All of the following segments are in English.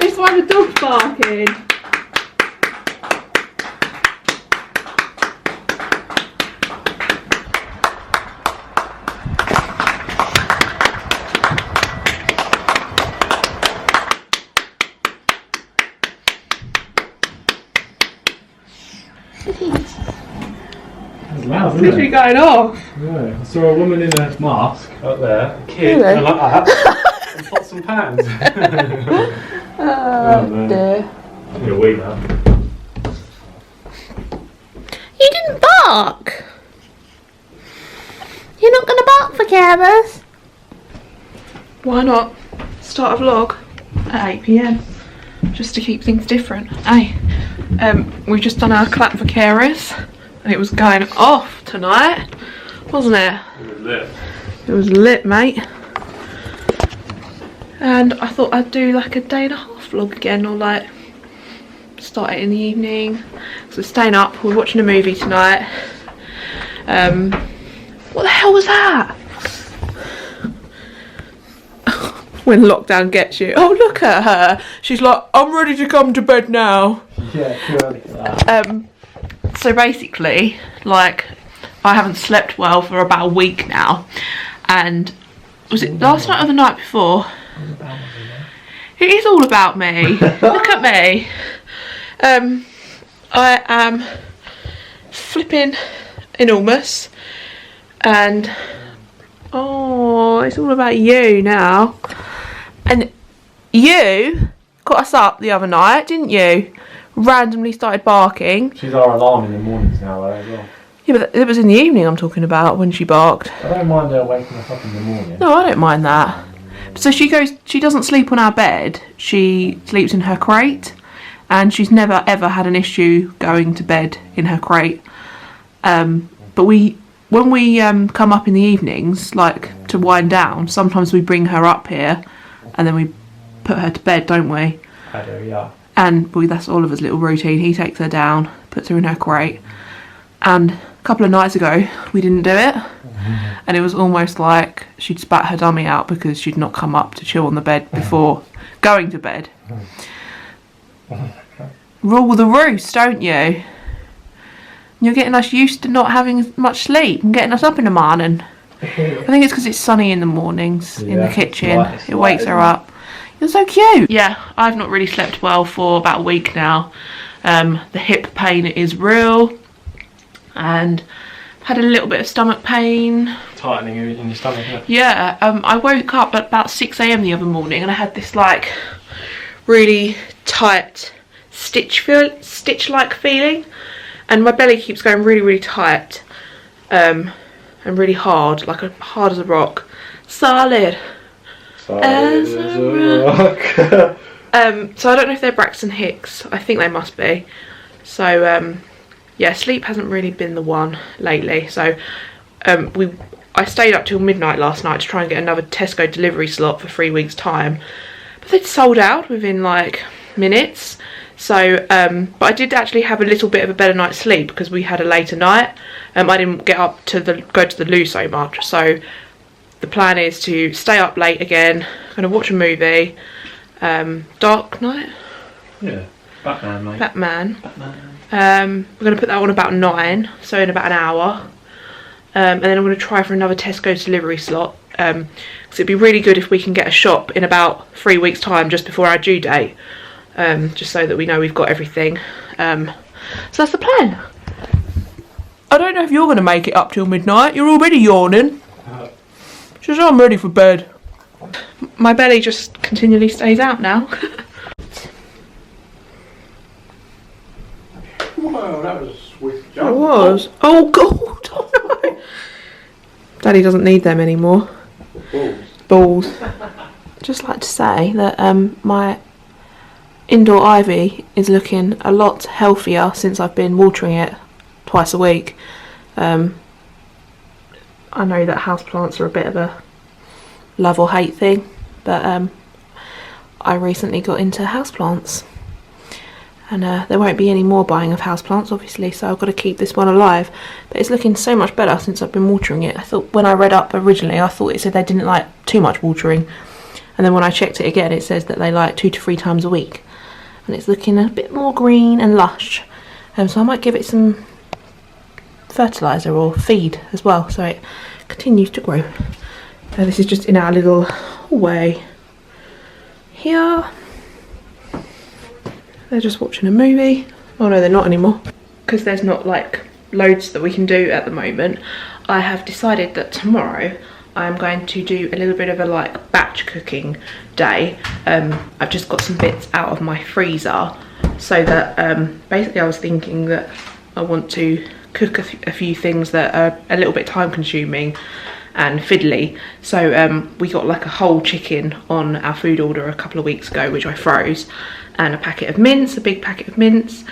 It's why the dog's barking. It's loud, isn't Literally it? going off. Yeah. I saw a woman in a mask up there, a kid, Really? and like that, and pots and pans. Oh dear. I'm gonna wait now. You didn't bark. You're not going to bark for carers? Why not start a vlog at 8 PM just to keep things different? Hey, we've just done our clap for carers and it was going off tonight, wasn't it? It was lit. It was lit, mate. And I thought I'd do like a day and a half vlog again, or like start it in the evening. So we're staying up, we're watching a movie tonight. What the hell was that? When lockdown gets you. Oh, look at her. She's like, I'm ready to come to bed now. Yeah, too early for that. So basically, like, I haven't slept well for about a week now. And was it last night or the night before? It is all about me. Look at me. I am flipping enormous. And oh, it's all about you now. And you got us up the other night, didn't you? Randomly started barking. She's our alarm in the mornings now, though, as well. Yeah, but it was in the evening I'm talking about when she barked. I don't mind her waking us up in the morning. No, I don't mind that. So she doesn't sleep on our bed. She sleeps in her crate. And she's never ever had an issue going to bed in her crate. But when we come up in the evenings, like to wind down, sometimes we bring her up here and then we put her to bed, don't we? I do, yeah. And that's Oliver's little routine. He takes her down, puts her in her crate. And a couple of nights ago, we didn't do it. And it was almost like she'd spat her dummy out because she'd not come up to chill on the bed before going to bed. Rule the roost, don't you? You're getting us used to not having much sleep and getting us up in the morning. I think it's because it's sunny in the mornings in the kitchen. It wakes her up. You're so cute. Yeah, I've not really slept well for about a week now. The hip pain is real. And had a little bit of stomach pain. Tightening in your stomach, isn't it? Yeah, I woke up at about 6 AM the other morning and I had this like really tight stitch-like feeling, and my belly keeps going really, really tight, and really hard, like hard as a rock, solid as a rock. So I don't know if they're Braxton Hicks. I think they must be. So yeah, sleep hasn't really been the one lately. So I stayed up till midnight last night to try and get another Tesco delivery slot for 3 weeks' time, but they'd sold out within like minutes. So but I did actually have a little bit of a better night's sleep because we had a later night. I didn't get up to go to the loo so much. So the plan is to stay up late again. I'm gonna watch a movie. Dark Knight. Yeah, Batman, mate. Batman. We're going to put that on about 9, so in about an hour. And then I'm going to try for another Tesco delivery slot. Because it'd be really good if we can get a shop in about 3 weeks' time, just before our due date. Just so that we know we've got everything. So that's the plan. I don't know if you're going to make it up till midnight. You're already yawning. She says, I'm ready for bed. My belly just continually stays out now. Wow, that was a swift It jump. was. Oh god, oh no. Daddy doesn't need them anymore. Balls. Just like to say that my indoor ivy is looking a lot healthier since I've been watering it twice a week. I know that houseplants are a bit of a love or hate thing, but I recently got into houseplants, and there won't be any more buying of houseplants obviously, so I've got to keep this one alive. But it's looking so much better since I've been watering it. I thought, when I read up originally, I thought it said they didn't like too much watering, and then when I checked it again it says that they like 2 to 3 times a week, and it's looking a bit more green and lush. So I might give it some fertiliser or feed as well so it continues to grow. This is just in our little hallway here. They're just watching a movie. Oh no, they're not anymore. Because there's not like loads that we can do at the moment, I have decided that tomorrow I'm going to do a little bit of a like batch cooking day. I've just got some bits out of my freezer, so that basically I was thinking that I want to cook a few things that are a little bit time consuming and fiddly. So we got like a whole chicken on our food order a couple of weeks ago, which I froze, and a packet of mince, a big packet of mince,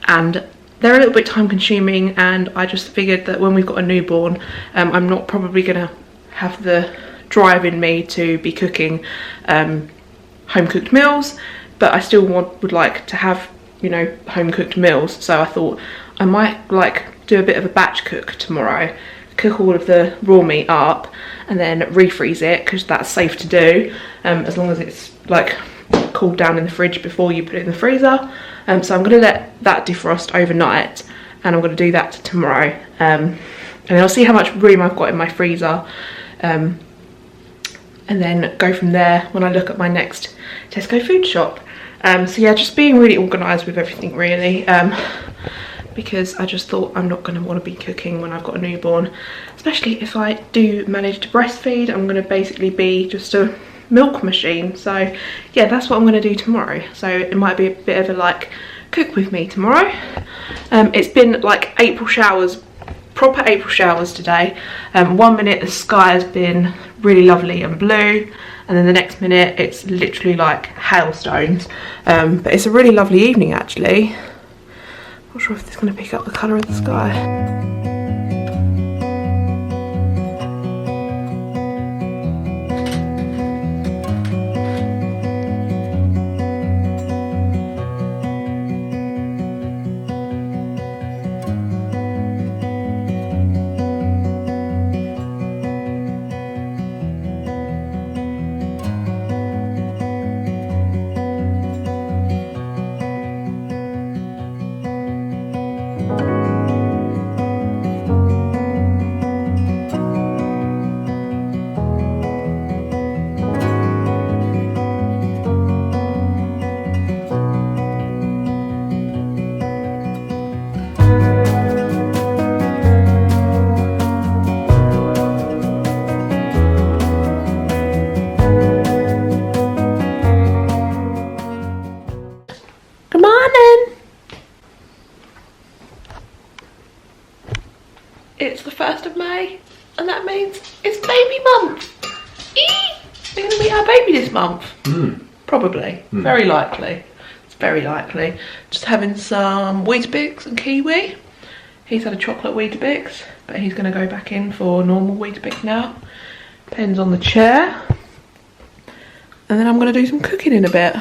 and they're a little bit time consuming, and I just figured that when we've got a newborn, I'm not probably gonna have the drive in me to be cooking home cooked meals, but I still would like to have, you know, home cooked meals. So I thought I might like do a bit of a batch cook tomorrow, cook all of the raw meat up and then refreeze it, because that's safe to do, as long as it's like cooled down in the fridge before you put it in the freezer. So I'm going to let that defrost overnight, and I'm going to do that tomorrow, and then I'll see how much room I've got in my freezer, and then go from there when I look at my next Tesco food shop. So yeah, just being really organised with everything really, because I just thought I'm not going to want to be cooking when I've got a newborn, especially if I do manage to breastfeed. I'm going to basically be just a milk machine. So yeah, that's what I'm going to do tomorrow. So it might be a bit of a like cook with me tomorrow. It's been like April showers, proper April showers today. 1 minute the sky has been really lovely and blue, and then the next minute it's literally like hailstones. But it's a really lovely evening actually. Not sure if it's going to pick up the colour of the sky. Good morning! It's the 1st of May, and that means it's baby month! Eee! We're going to meet our baby this month. Probably. Very likely. It's very likely. Just having some Weetabix and kiwi. He's had a chocolate Weetabix, but he's going to go back in for normal Weetabix now. Pen's on the chair. And then I'm going to do some cooking in a bit.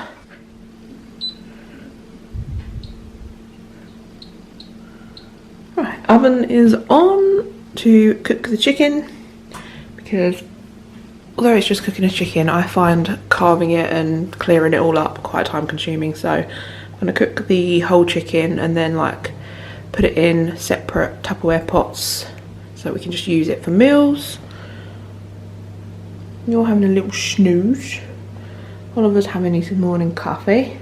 Right, oven is on to cook the chicken, because although it's just cooking a chicken, I find carving it and clearing it all up quite time consuming. So I'm going to cook the whole chicken and then like put it in separate Tupperware pots so we can just use it for meals. You're having a little snooze. Oliver's having his morning coffee.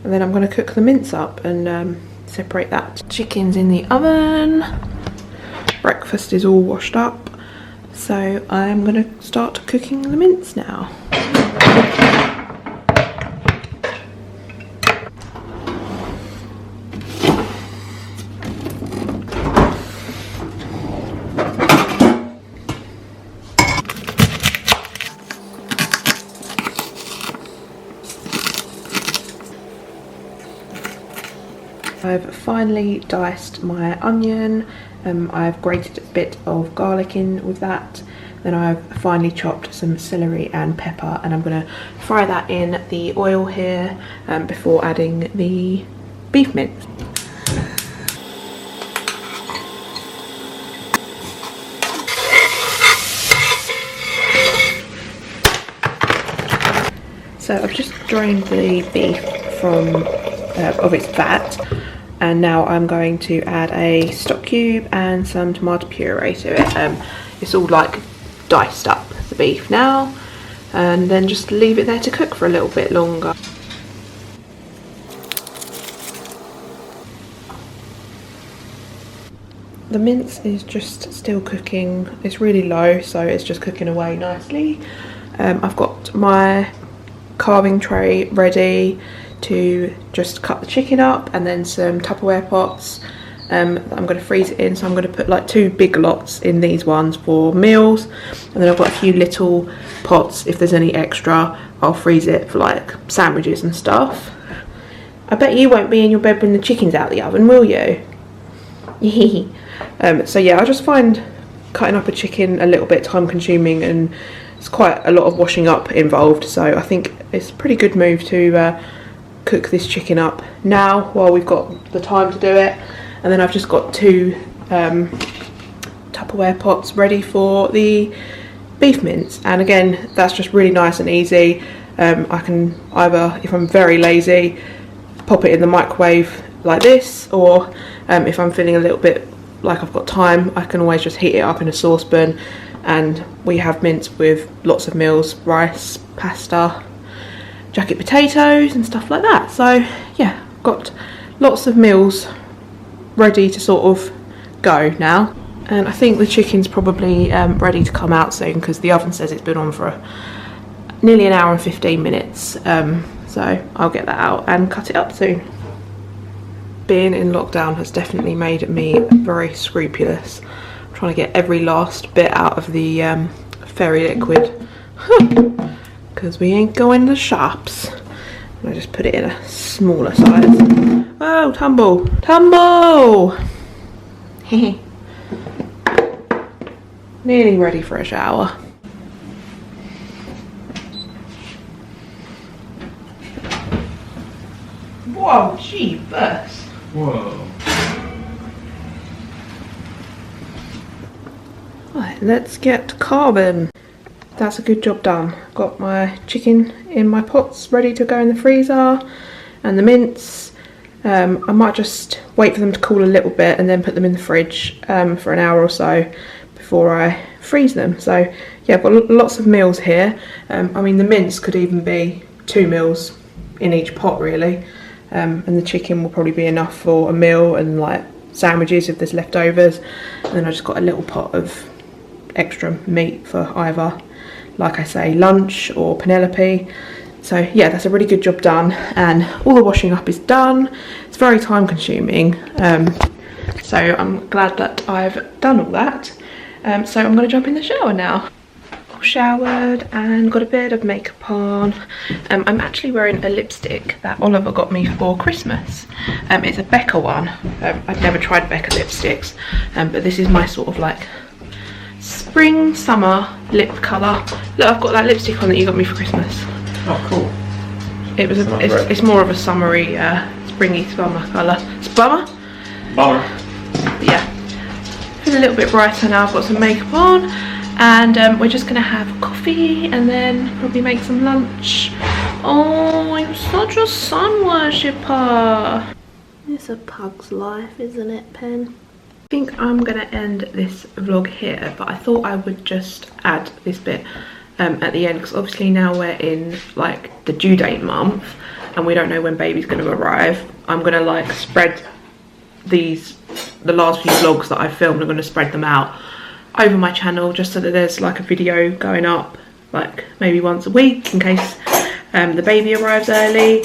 And then I'm going to cook the mince up and separate that. Chicken's in the oven. Breakfast is all washed up. So I'm going to start cooking the mince now. I've finally diced my onion. I've grated a bit of garlic in with that. Then I've finely chopped some celery and pepper, and I'm going to fry that in the oil here before adding the beef mince. So I've just drained the beef from of its fat, and now I'm going to add a stock cube and some tomato puree to it. It's all like diced up, the beef now, and then just leave it there to cook for a little bit longer. The mince is just still cooking. It's really low, so it's just cooking away nicely. I've got my carving tray ready to just cut the chicken up, and then some Tupperware pots I'm going to freeze it in. So I'm going to put like 2 big lots in these ones for meals, and then I've got a few little pots. If there's any extra, I'll freeze it for like sandwiches and stuff. I bet you won't be in your bed when the chicken's out the oven, will you? So yeah, I just find cutting up a chicken a little bit time consuming, and it's quite a lot of washing up involved, so I think it's a pretty good move to cook this chicken up now while we've got the time to do it. And then I've just got 2 Tupperware pots ready for the beef mince, and again that's just really nice and easy. I can either, if I'm very lazy, pop it in the microwave like this, or if I'm feeling a little bit like I've got time, I can always just heat it up in a saucepan. And we have mince with lots of meals: rice, pasta, jacket potatoes and stuff like that. So yeah, got lots of meals ready to sort of go now. And I think the chicken's probably ready to come out soon, because the oven says it's been on for nearly an hour and 15 minutes. So I'll get that out and cut it up soon. Being in lockdown has definitely made me very scrupulous. I'm trying to get every last bit out of the fairy liquid, because we ain't going to the shops. I just put it in a smaller size. Oh, tumble, tumble! Nearly ready for a shower. Whoa, jeepers! Whoa. Right, let's get carving. That's a good job done. Got my chicken in my pots ready to go in the freezer, and the mince. I might just wait for them to cool a little bit and then put them in the fridge for an hour or so before I freeze them. So yeah, I've got lots of meals here. I mean, the mince could even be 2 meals in each pot really, and the chicken will probably be enough for a meal and like sandwiches if there's leftovers. And then I just got a little pot of extra meat for either, like I say, lunch or Penelope. So yeah, that's a really good job done, and all the washing up is done. It's very time consuming, so I'm glad that I've done all that. So I'm going to jump in the shower now. All showered and got a bit of makeup on. I'm actually wearing a lipstick that Oliver got me for Christmas. It's a Becca one. I've never tried Becca lipsticks, but this is my sort of like spring summer lip colour. Look, I've got that lipstick on that you got me for Christmas. Oh, cool. It's more of a summery, springy summer colour. Bummer? Bummer. Yeah. Feel a little bit brighter now. I've got some makeup on, and we're just going to have coffee and then probably make some lunch. Oh, I'm such a sun worshipper. It's a pug's life, isn't it, Pen? I think I'm going to end this vlog here, but I thought I would just add this bit at the end, because obviously now we're in like the due date month and we don't know when baby's going to arrive. I'm going to like spread the last few vlogs that I've filmed, I'm going to spread them out over my channel, just so that there's like a video going up like maybe once a week in case the baby arrives early.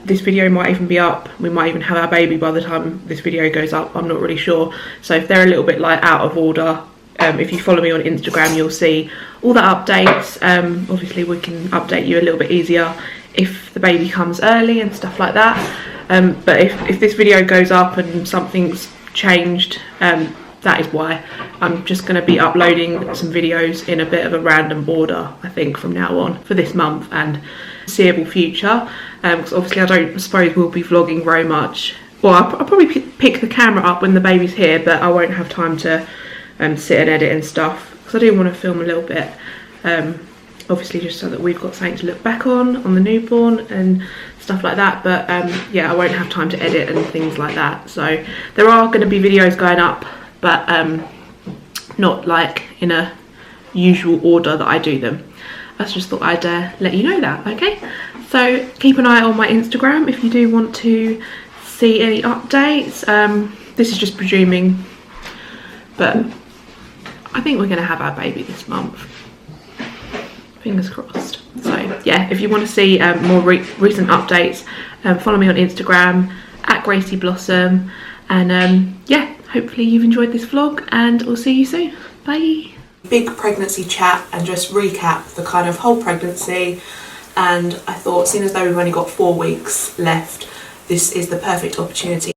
This video might even be up, we might even have our baby by the time this video goes up, I'm not really sure. So if they're a little bit like out of order, if you follow me on Instagram, you'll see all the updates. Obviously we can update you a little bit easier if the baby comes early and stuff like that. But if this video goes up and something's changed, that is why. I'm just going to be uploading some videos in a bit of a random order, I think, from now on for this month and foreseeable future, because obviously I don't suppose we'll be vlogging very much. Well, I'll probably pick the camera up when the baby's here, but I won't have time to sit and edit and stuff, because I do want to film a little bit, obviously just so that we've got something to look back on the newborn and stuff like that. But yeah, I won't have time to edit and things like that. So there are going to be videos going up, but not like in a usual order that I do them. I just thought I'd let you know that, okay? So keep an eye on my Instagram if you do want to see any updates. This is just presuming, but I think we're going to have our baby this month. Fingers crossed. So yeah, if you want to see more recent updates, follow me on Instagram at Graceyblossom, and yeah, hopefully you've enjoyed this vlog, and I'll see you soon. Bye. Big pregnancy chat and just recap the kind of whole pregnancy, and I thought, seeing as though we've only got 4 weeks left, this is the perfect opportunity